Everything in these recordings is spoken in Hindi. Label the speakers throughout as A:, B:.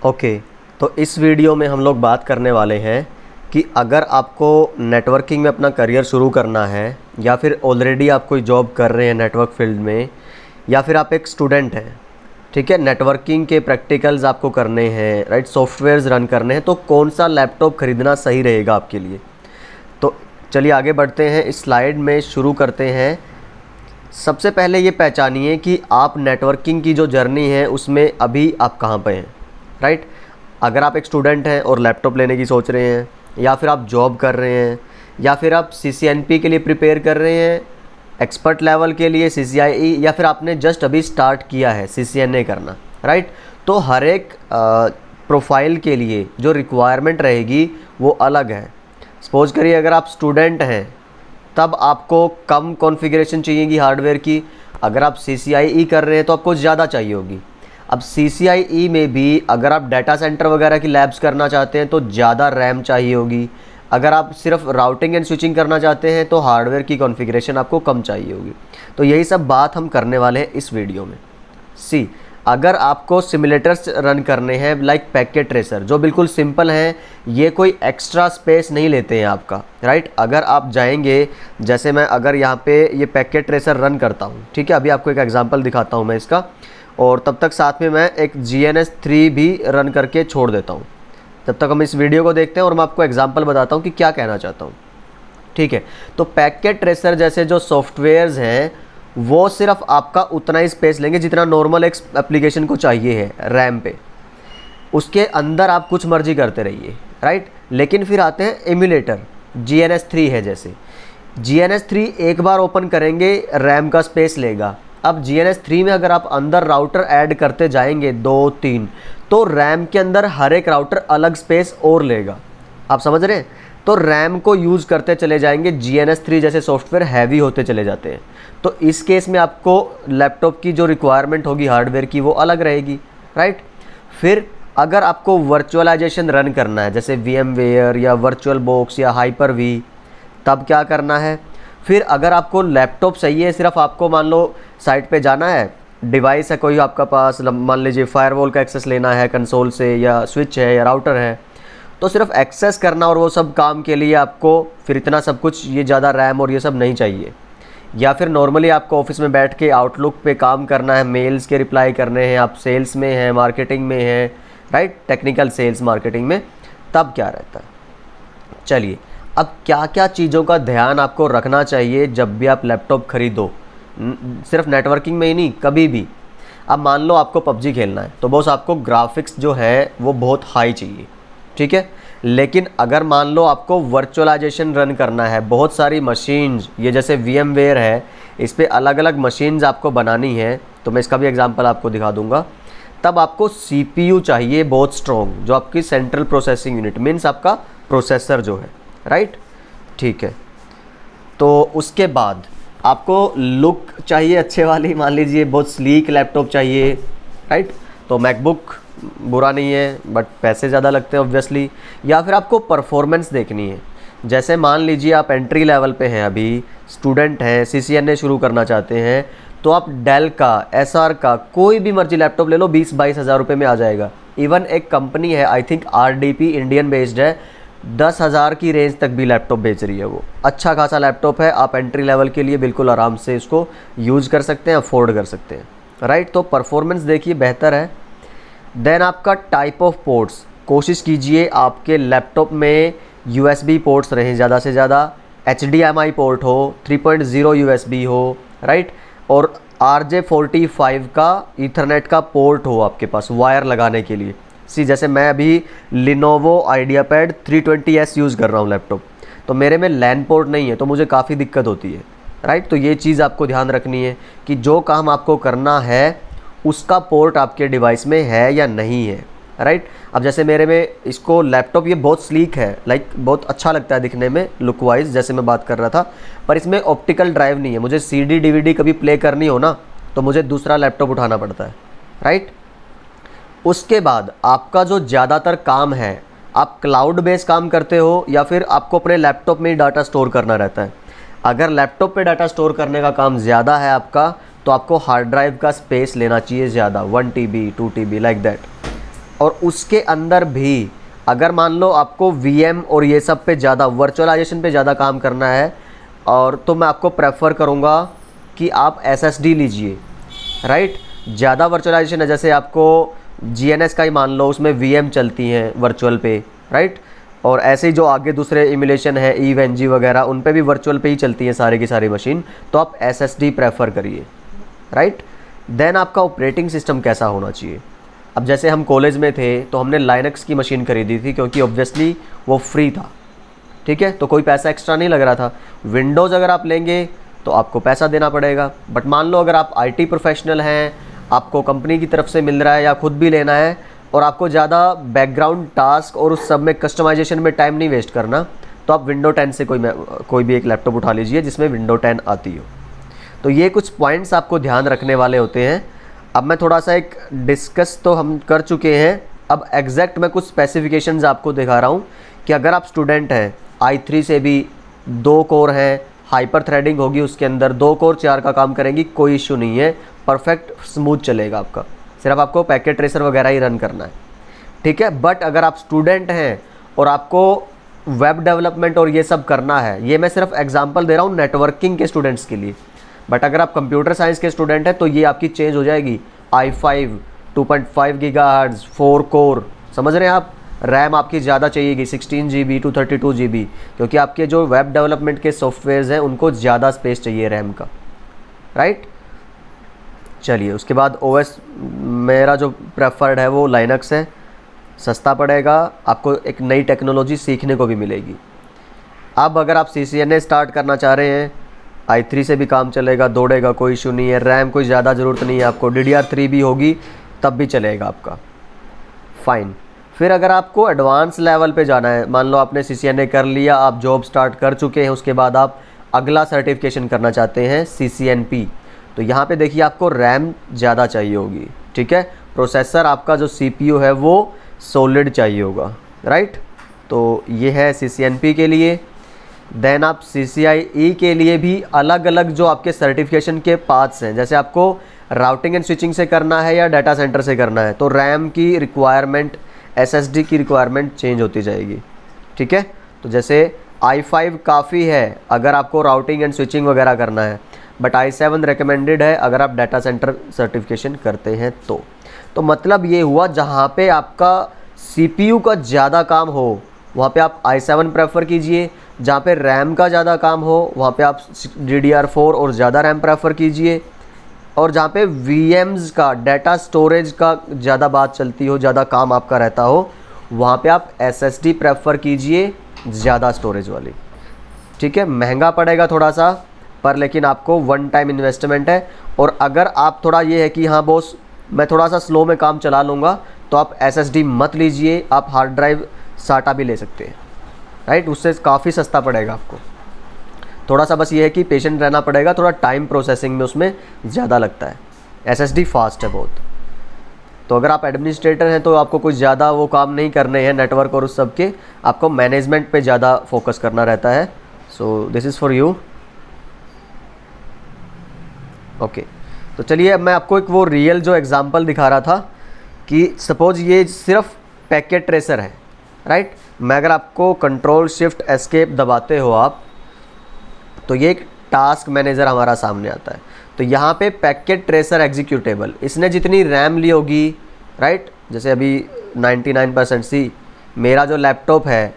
A: ओके, तो इस वीडियो में हम लोग बात करने वाले हैं कि अगर आपको नेटवर्किंग में अपना करियर शुरू करना है या फिर ऑलरेडी आप कोई जॉब कर रहे हैं नेटवर्क फील्ड में, या फिर आप एक स्टूडेंट हैं, ठीक है, नेटवर्किंग के प्रैक्टिकल्स आपको करने हैं, राइट, सॉफ्टवेयर्स रन करने हैं, तो कौन सा लैपटॉप ख़रीदना सही रहेगा आपके लिए। तो चलिए आगे बढ़ते हैं, इस स्लाइड में शुरू करते हैं। सबसे पहले ये पहचानिए कि आप नेटवर्किंग की जो जर्नी है उसमें अभी आप कहाँ पे हैं, राइट। अगर आप एक स्टूडेंट हैं और लैपटॉप लेने की सोच रहे हैं, या फिर आप जॉब कर रहे हैं, या फिर आप CCNP के लिए प्रिपेयर कर रहे हैं, एक्सपर्ट लेवल के लिए CCIE, या फिर आपने जस्ट अभी स्टार्ट किया है CCNA करना, राइट। तो हर एक प्रोफाइल के लिए जो रिक्वायरमेंट रहेगी वो अलग है। सपोज करिए अगर आप स्टूडेंट हैं तब आपको कम कॉन्फ़िगरेशन चाहिएगी हार्डवेयर की। अगर आप CCIE कर रहे हैं तो आपको ज़्यादा चाहिए होगी। अब CCIE में भी अगर आप डाटा सेंटर वगैरह की लैब्स करना चाहते हैं तो ज़्यादा रैम चाहिए होगी। अगर आप सिर्फ राउटिंग एंड स्विचिंग करना चाहते हैं तो हार्डवेयर की कॉन्फ़िगरेशन आपको कम चाहिए होगी। तो यही सब बात हम करने वाले हैं इस वीडियो में। अगर आपको सिमुलेटर्स रन करने हैं लाइक पैकेट ट्रेसर, जो बिल्कुल सिंपल हैं, ये कोई एक्स्ट्रा स्पेस नहीं लेते हैं आपका, राइट। अगर आप जाएंगे, जैसे मैं अगर यहाँ पे ये पैकेट ट्रेसर रन करता हूँ, ठीक है, अभी आपको एक एग्जांपल दिखाता हूँ मैं इसका, और तब तक साथ में मैं एक GNS3 भी रन करके छोड़ देता हूँ। तब तक हम इस वीडियो को देखते हैं और मैं आपको एग्जाम्पल बताता हूँ कि क्या कहना चाहता हूँ, ठीक है। तो पैकेट ट्रेसर जैसे जो सॉफ्टवेयर्स हैं वो सिर्फ आपका उतना ही स्पेस लेंगे जितना नॉर्मल एक एप्लीकेशन को चाहिए है रैम पे। उसके अंदर आप कुछ मर्जी करते रहिए, राइट। लेकिन फिर आते हैं एमुलेटर, GNS3 है जैसे, GNS3 एक बार ओपन करेंगे रैम का स्पेस लेगा। अब GNS3 में अगर आप अंदर राउटर ऐड करते जाएंगे 2-3, तो रैम के अंदर हर एक राउटर अलग स्पेस और लेगा। आप समझ रहे हैं। तो रैम को यूज़ करते चले जाएंगे, GNS3 जैसे सॉफ्टवेयर हैवी होते चले जाते हैं। तो इस केस में आपको लैपटॉप की जो रिक्वायरमेंट होगी हार्डवेयर की वो अलग रहेगी, राइट। फिर अगर आपको वर्चुअलाइजेशन रन करना है जैसे VMware या वर्चुअल बॉक्स या Hyper-V, तब क्या करना है। फिर अगर आपको लैपटॉप चाहिए, सिर्फ आपको मान लो साइट पे जाना है, डिवाइस है कोई आपका पास, मान लीजिए फायरवॉल का एक्सेस लेना है कंसोल से, या स्विच है या राउटर है, तो सिर्फ एक्सेस करना और वो सब काम के लिए आपको फिर इतना सब कुछ, ये ज़्यादा रैम और ये सब नहीं चाहिए। या फिर नॉर्मली आपको ऑफिस में बैठ के आउटलुक पे काम करना है, मेल्स के रिप्लाई करने हैं, आप सेल्स में हैं, मार्केटिंग में हैं, राइट, टेक्निकल सेल्स मार्केटिंग में, तब क्या रहता है। चलिए, अब क्या क्या चीज़ों का ध्यान आपको रखना चाहिए जब भी आप लैपटॉप ख़रीदो, सिर्फ नेटवर्किंग में ही नहीं, कभी भी। अब मान लो आपको PUBG खेलना है तो बॉस आपको ग्राफिक्स जो है वो बहुत हाई चाहिए, ठीक है। लेकिन अगर मान लो आपको वर्चुअलाइजेशन रन करना है, बहुत सारी मशीन्स, ये जैसे VMware है, इस पर अलग अलग मशीन्स आपको बनानी है, तो मैं इसका भी एग्जांपल आपको दिखा दूंगा। तब आपको CPU चाहिए बहुत स्ट्रॉन्ग, जो आपकी सेंट्रल प्रोसेसिंग यूनिट, मीन्स आपका प्रोसेसर जो है, राइट, ठीक है। तो उसके बाद आपको लुक चाहिए अच्छे वाली, मान लीजिए बहुत स्लीक लैपटॉप चाहिए, राइट। तो मैकबुक बुरा नहीं है, बट पैसे ज़्यादा लगते हैं ऑब्वियसली। या फिर आपको परफॉर्मेंस देखनी है, जैसे मान लीजिए आप एंट्री लेवल पे हैं, अभी स्टूडेंट हैं, CCNA शुरू करना चाहते हैं, तो आप डेल का, SR का कोई भी मर्जी लैपटॉप ले लो, 20-22 हज़ार रुपये में आ जाएगा। इवन एक कंपनी है, I think RDP, Indian based है, 10,000 की रेंज तक भी लैपटॉप बेच रही है। वो अच्छा खासा लैपटॉप है, आप एंट्री लेवल के लिए बिल्कुल आराम से इसको यूज़ कर सकते हैं, अफोर्ड कर सकते हैं, राइट। तो परफॉर्मेंस देखिए बेहतर है। देन आपका टाइप ऑफ पोर्ट्स, कोशिश कीजिए आपके लैपटॉप में USB पोर्ट्स रहें ज़्यादा से ज़्यादा, HDMI पोर्ट हो, 3.0 USB हो, राइट, और RJ45 का ईथरनेट का पोर्ट हो आपके पास वायर लगाने के लिए। जैसे मैं अभी Lenovo IdeaPad 320S यूज़ कर रहा हूँ लैपटॉप, तो मेरे में LAN पोर्ट नहीं है, तो मुझे काफ़ी दिक्कत होती है, राइट। तो ये चीज़ आपको ध्यान रखनी है कि जो काम आपको करना है उसका पोर्ट आपके डिवाइस में है या नहीं है, राइट। अब जैसे मेरे में इसको लैपटॉप, ये बहुत स्लीक है, लाइक बहुत अच्छा लगता है दिखने में लुक वाइज, जैसे मैं बात कर रहा था, पर इसमें ऑप्टिकल ड्राइव नहीं है। मुझे CD DVD कभी प्ले करनी हो ना, तो मुझे दूसरा लैपटॉप उठाना पड़ता है, राइट। उसके बाद आपका जो ज़्यादातर काम है, आप क्लाउड बेस्ड काम करते हो या फिर आपको अपने लैपटॉप में ही डाटा स्टोर करना रहता है। अगर लैपटॉप पे डाटा स्टोर करने का काम ज़्यादा है आपका, तो आपको हार्ड ड्राइव का स्पेस लेना चाहिए ज़्यादा, 1 TB 2 TB लाइक दैट। और उसके अंदर भी अगर मान लो आपको VM और ये सब पे ज़्यादा वर्चुअलाइजेशन पे ज़्यादा काम करना है, और तो मैं आपको प्रेफर करूँगा कि आप SSD लीजिए, राइट। ज़्यादा वर्चुअलाइजेशन है, जैसे आपको GNS का ही मान लो, उसमें VM चलती हैं वर्चुअल पे, राइट। और ऐसे ही जो आगे दूसरे इमुलेशन है EVE-NG वगैरह, उन पे भी वर्चुअल पे ही चलती हैं सारी की सारी मशीन, तो आप SSD प्रेफर करिए, राइट। देन आपका ऑपरेटिंग सिस्टम कैसा होना चाहिए। अब जैसे हम कॉलेज में थे तो हमने लाइनक्स की मशीन खरीदी थी, क्योंकि ऑब्वियसली वो फ्री था, ठीक है, तो कोई पैसा एक्स्ट्रा नहीं लग रहा था। विंडोज़ अगर आप लेंगे तो आपको पैसा देना पड़ेगा, बट मान लो अगर आप IT प्रोफेशनल हैं, आपको कंपनी की तरफ से मिल रहा है या खुद भी लेना है, और आपको ज़्यादा बैकग्राउंड टास्क और उस सब में कस्टमाइजेशन में टाइम नहीं वेस्ट करना, तो आप विंडो 10 से कोई भी एक लैपटॉप उठा लीजिए जिसमें विंडो 10 आती हो। तो ये कुछ पॉइंट्स आपको ध्यान रखने वाले होते हैं। अब मैं थोड़ा सा एक डिस्कस तो हम कर चुके हैं, अब एग्जैक्ट मैं कुछ स्पेसिफिकेशंस आपको दिखा रहा हूँ कि अगर आप स्टूडेंट हैं, i3 से भी 2 कोर हैं, हाइपर थ्रेडिंग होगी उसके अंदर, 2 कोर 4 का काम करेंगी, कोई इशू नहीं है, परफेक्ट स्मूथ चलेगा आपका, सिर्फ आपको पैकेट ट्रेसर वगैरह ही रन करना है, ठीक है। बट अगर आप स्टूडेंट हैं और आपको वेब डेवलपमेंट और ये सब करना है, ये मैं सिर्फ एग्जांपल दे रहा हूँ नेटवर्किंग के स्टूडेंट्स के लिए, बट अगर आप कंप्यूटर साइंस के स्टूडेंट हैं तो ये आपकी चेंज हो जाएगी। i5 2.5 गीगाहर्ट्ज़ 4 कोर, समझ रहे हैं आप। रैम आपकी ज़्यादा चाहिएगी, 16 GB to 32 GB, क्योंकि आपके जो वेब डेवलपमेंट के सॉफ्टवेयर्स हैं उनको ज़्यादा स्पेस चाहिए रैम का, राइट। चलिए, उसके बाद OS मेरा जो प्रेफर्ड है वो लाइनक्स है, सस्ता पड़ेगा, आपको एक नई टेक्नोलॉजी सीखने को भी मिलेगी। अब अगर आप CCNA स्टार्ट करना चाह रहे हैं, i3 से भी काम चलेगा, दौड़ेगा, कोई इशू नहीं है, रैम कोई ज़्यादा ज़रूरत नहीं है आपको, DDR3 भी होगी तब भी चलेगा आपका, फ़ाइन। फिर अगर आपको एडवांस लेवल पे जाना है, मान लो आपने CCNA कर लिया, आप जॉब स्टार्ट कर चुके हैं, उसके बाद आप अगला सर्टिफिकेशन करना चाहते हैं CCNP, तो यहाँ पे देखिए आपको रैम ज़्यादा चाहिए होगी, ठीक है। प्रोसेसर आपका जो CPU है वो सॉलिड चाहिए होगा, राइट। तो ये है CCNP के लिए। देन आप CCIE के लिए भी अलग अलग जो आपके सर्टिफिकेशन के पाथ्स हैं, जैसे आपको राउटिंग एंड स्विचिंग से करना है या डाटा सेंटर से करना है, तो रैम की रिक्वायरमेंट, SSD की रिक्वायरमेंट चेंज होती जाएगी, ठीक है। तो जैसे i5 काफ़ी है अगर आपको राउटिंग एंड स्विचिंग वगैरह करना है, बट i7 रिकमेंडेड है अगर आप डाटा सेंटर सर्टिफिकेशन करते हैं तो मतलब ये हुआ, जहाँ पे आपका CPU का ज़्यादा काम हो वहाँ पे आप i7 प्रेफर कीजिए, जहाँ पे रैम का ज़्यादा काम हो वहाँ पे आप DDR4 और ज़्यादा रैम प्रेफर कीजिए, और जहाँ पे VMs का, डाटा स्टोरेज का ज़्यादा बात चलती हो, ज़्यादा काम आपका रहता हो, वहाँ पे आप SSD प्रेफर कीजिए, ज़्यादा स्टोरेज वाली, ठीक है। महंगा पड़ेगा थोड़ा सा, पर लेकिन आपको वन टाइम इन्वेस्टमेंट है। और अगर आप थोड़ा ये है कि हाँ बॉस मैं थोड़ा सा स्लो में काम चला लूँगा, तो आप SSD मत लीजिए, आप हार्ड ड्राइव SATA भी ले सकते हैं, राइट। उससे काफ़ी सस्ता पड़ेगा आपको, थोड़ा सा बस ये है कि पेशेंट रहना पड़ेगा, थोड़ा टाइम प्रोसेसिंग में उसमें ज़्यादा लगता है, SSD फास्ट है बहुत। तो अगर आप एडमिनिस्ट्रेटर हैं तो आपको कुछ ज़्यादा वो काम नहीं करने हैं नेटवर्क और उस सब के, आपको मैनेजमेंट पे ज़्यादा फोकस करना रहता है। So this is for you, okay. तो चलिए अब मैं आपको एक वो रियल जो एग्ज़ाम्पल दिखा रहा था कि सपोज़ ये सिर्फ पैकेट ट्रेसर है, राइट। मैं अगर आपको कंट्रोल शिफ्ट एस्केप दबाते हो आप, तो ये एक टास्क मैनेजर हमारा सामने आता है। तो यहाँ पे पैकेट ट्रेसर एग्जीक्यूटेबल, इसने जितनी रैम ली होगी, राइट, जैसे अभी 99% सी, मेरा जो लैपटॉप है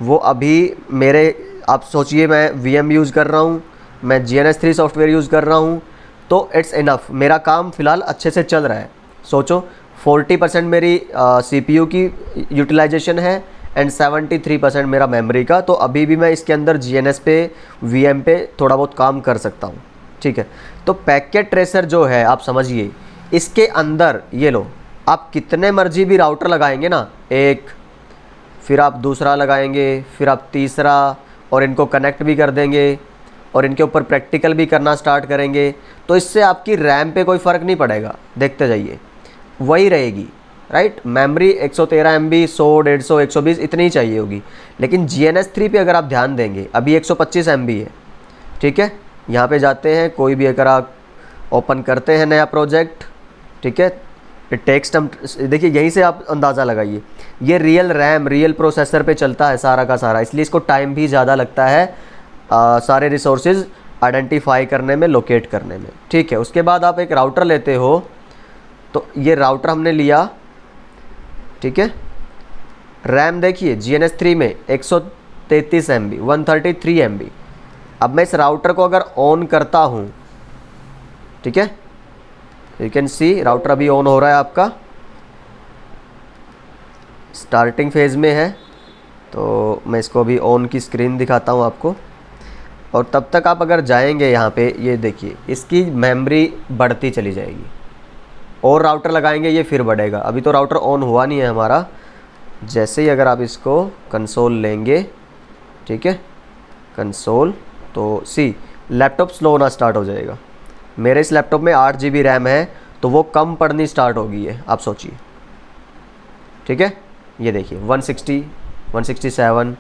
A: वो अभी मेरे, आप सोचिए मैं VM यूज़ कर रहा हूँ, मैं GNS3 सॉफ्टवेयर यूज़ कर रहा हूँ, तो इट्स इनफ, मेरा काम फ़िलहाल अच्छे से चल रहा है। सोचो 40% मेरी CPU की यूटिलाइजेशन है एंड 73% मेरा मेमोरी का, तो अभी भी मैं इसके अंदर GNS पे, VM पे थोड़ा बहुत काम कर सकता हूँ, ठीक है। तो पैकेट ट्रेसर जो है आप समझिए, इसके अंदर ये लो, आप कितने मर्जी भी राउटर लगाएंगे ना, एक, फिर आप दूसरा लगाएंगे, फिर आप तीसरा, और इनको कनेक्ट भी कर देंगे और इनके ऊपर प्रैक्टिकल भी करना स्टार्ट करेंगे, तो इससे आपकी रैम पे कोई फ़र्क नहीं पड़ेगा, देखते जाइए वही रहेगी, राइट। मेमोरी 113 MB, 100, 150, 120 इतनी ही चाहिए होगी। लेकिन GNS3 पे अगर आप ध्यान देंगे, अभी 125 MB है, ठीक है। यहाँ पे जाते हैं, कोई भी अगर आप ओपन करते हैं नया प्रोजेक्ट, ठीक है, टेक्स्ट हम देखिए, यहीं से आप अंदाज़ा लगाइए, ये रियल रैम रियल प्रोसेसर पे चलता है सारा का सारा, इसलिए इसको टाइम भी ज़्यादा लगता है सारे रिसोर्सेज आइडेंटिफाई करने में, लोकेट करने में। ठीक है, उसके बाद आप एक राउटर लेते हो, तो ये राउटर हमने लिया, ठीक है। रैम देखिए GNS3 में 133 MB 133 MB। अब मैं इस राउटर को अगर ऑन करता हूँ, ठीक है, यू कैन सी राउटर अभी ऑन हो रहा है, आपका स्टार्टिंग फेज़ में है। तो मैं इसको अभी ऑन की स्क्रीन दिखाता हूँ आपको, और तब तक आप अगर जाएंगे यहाँ पे, ये देखिए इसकी मेमोरी बढ़ती चली जाएगी, और राउटर लगाएंगे ये फिर बढ़ेगा। अभी तो राउटर ऑन हुआ नहीं है हमारा। जैसे ही अगर आप इसको कंसोल लेंगे, ठीक है, कंसोल, तो सी लैपटॉप स्लो होना स्टार्ट हो जाएगा। मेरे इस लैपटॉप में 8 GB रैम है, तो वो कम पड़नी स्टार्ट हो गई है, आप सोचिए, ठीक है। ये देखिए 160 167।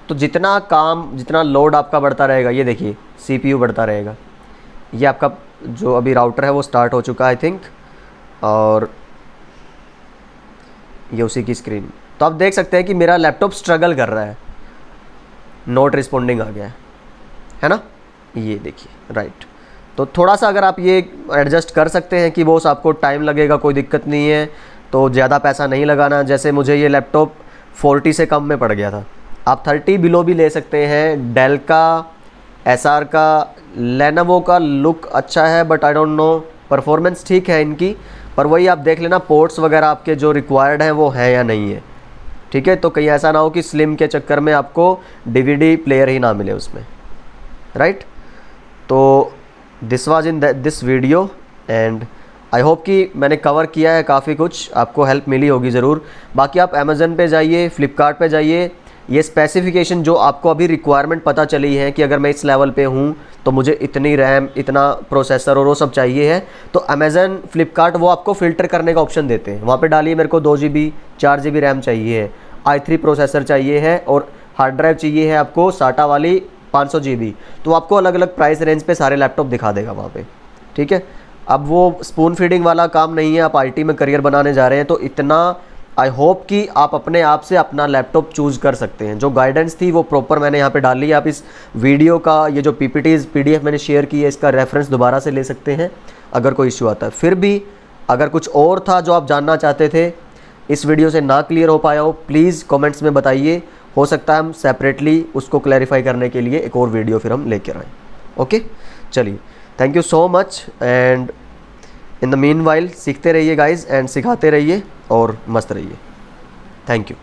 A: तो जितना काम, जितना लोड आपका बढ़ता रहेगा, ये देखिए CPU बढ़ता रहेगा। ये आपका जो अभी राउटर है वो स्टार्ट हो चुका है आई थिंक, और ये उसी की स्क्रीन। तो आप देख सकते हैं कि मेरा लैपटॉप स्ट्रगल कर रहा है, नॉट रिस्पॉन्डिंग आ गया है ना, ये देखिए, राइट। तो थोड़ा सा अगर आप ये एडजस्ट कर सकते हैं कि बॉस आपको टाइम लगेगा, कोई दिक्कत नहीं है, तो ज़्यादा पैसा नहीं लगाना। जैसे मुझे ये लैपटॉप 40 से कम में पड़ गया था, आप 30 बिलो भी ले सकते हैं। डेल का, एसआर का, लेनोवो का लुक अच्छा है, but I don't know, performance ठीक है इनकी, पर वही आप देख लेना पोर्ट्स वगैरह आपके जो रिक्वायर्ड हैं वो हैं या नहीं है, ठीक है। तो कहीं ऐसा ना हो कि स्लिम के चक्कर में आपको DVD प्लेयर ही ना मिले उसमें, राइट। तो this was in this video, and I hope कि मैंने कवर किया है काफ़ी कुछ, आपको हेल्प मिली होगी ज़रूर। बाकी आप अमेज़न पे जाइए, फ्लिपकार्ट पे जाइए, ये स्पेसिफिकेशन जो आपको अभी रिक्वायरमेंट पता चली है कि अगर मैं इस लेवल पे हूँ तो मुझे इतनी रैम, इतना प्रोसेसर और वो सब चाहिए है, तो अमेज़न, फ्लिपकार्ट वो आपको फ़िल्टर करने का ऑप्शन देते हैं। वहाँ पे डालिए मेरे को 2 GB 4 GB रैम चाहिए है, i3 प्रोसेसर चाहिए है, और हार्ड ड्राइव चाहिए है आपको SATA वाली 500 GB, तो आपको अलग अलग प्राइस रेंज पे सारे लैपटॉप दिखा देगा वहाँ पे, ठीक है। अब वो स्पून फीडिंग वाला काम नहीं है, आप IT में करियर बनाने जा रहे हैं, तो इतना आई होप कि आप अपने आप से अपना लैपटॉप चूज़ कर सकते हैं। जो गाइडेंस थी वो प्रॉपर मैंने यहाँ पे डाल ली है। आप इस वीडियो का ये जो PPTs PDF मैंने शेयर की है, इसका रेफरेंस दोबारा से ले सकते हैं अगर कोई इश्यू आता है। फिर भी अगर कुछ और था जो आप जानना चाहते थे, इस वीडियो से ना क्लियर हो पाया हो, प्लीज़ कमेंट्स में बताइए, हो सकता है हम सेपरेटली उसको क्लैरिफाई करने के लिए एक और वीडियो फिर हम लेकर आएँ। ओके, चलिए, thank you so much, and in the mean while सीखते रहिए गाइज, एंड सिखाते रहिए और मस्त रहिए। Thank you.